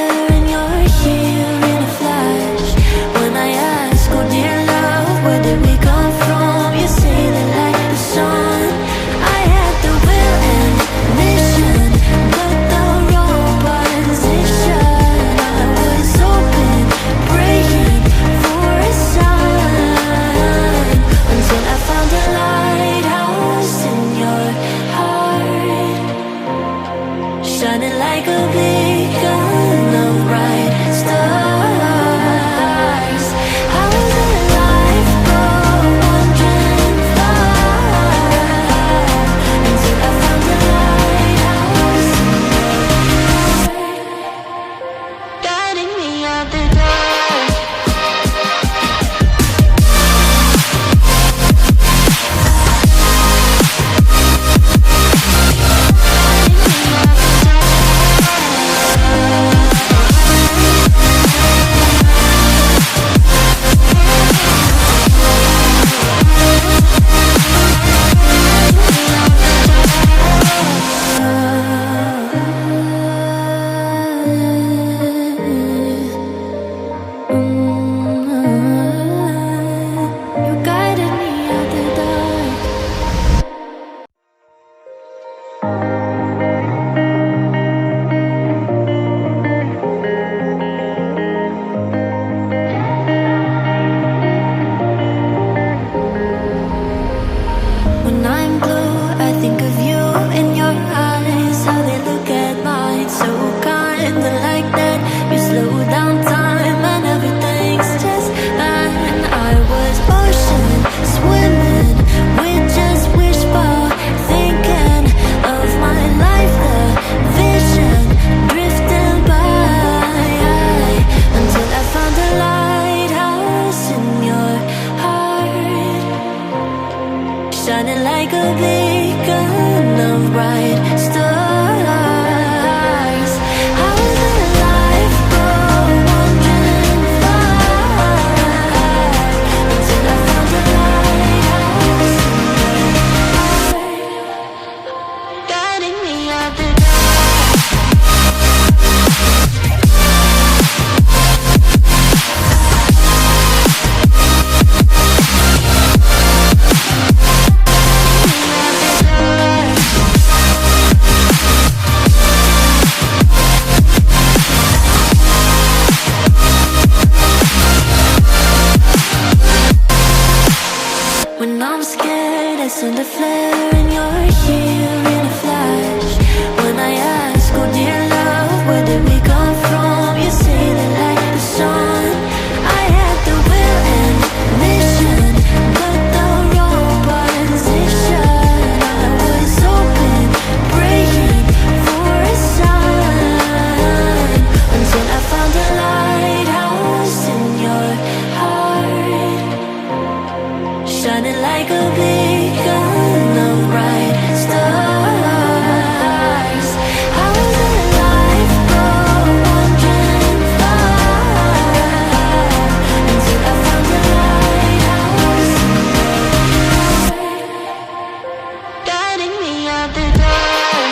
flare and you're here in a flash. When I ask, oh dear love, where did we come from? You say that like the sun, I had the will and mission, but the wrong position. I was open, praying for a sign, until I found a lighthouse in your heart, shining like a beacon of bright stars. I was alive for wondering far, until I found a lighthouse in your heart, guiding me out the dark. You guided me out the dark. When I'm blue, I think of you in your eyes, how they look at mine, so kinda like that. You slow down time and everything's just fine. I was ocean swimming with just wishful thinking of my life, the vision drifting by, until I found a lighthouse in your heart, shining like a beacon of bright stars. I was alive for wondering far, until I found a lighthouse in your heart, guiding me out the dark. When I'm scared, I send a flare and you're here in a flash. When I ask, oh dear love, where did we come from? You say that like the sun, I had the will and mission, but the wrong position. I was open, praying for a sign, until I found a lighthouse in your heart, shining like a beacon of bright stars. I was alive for wondering far, until I found a lighthouse in your heart, guiding me out the dark.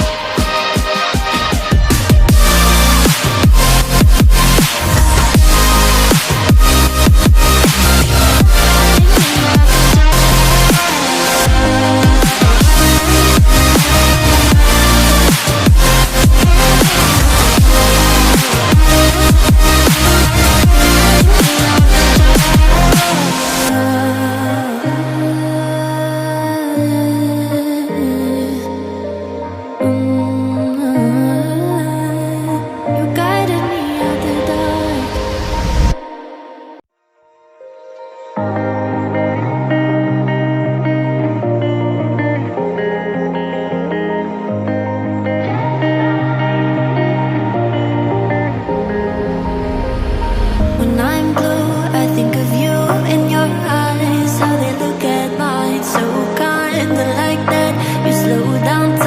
You guided me out the dark. When I'm blue, I think of you in your eyes, how they look at mine, so kinda like that. You slow down time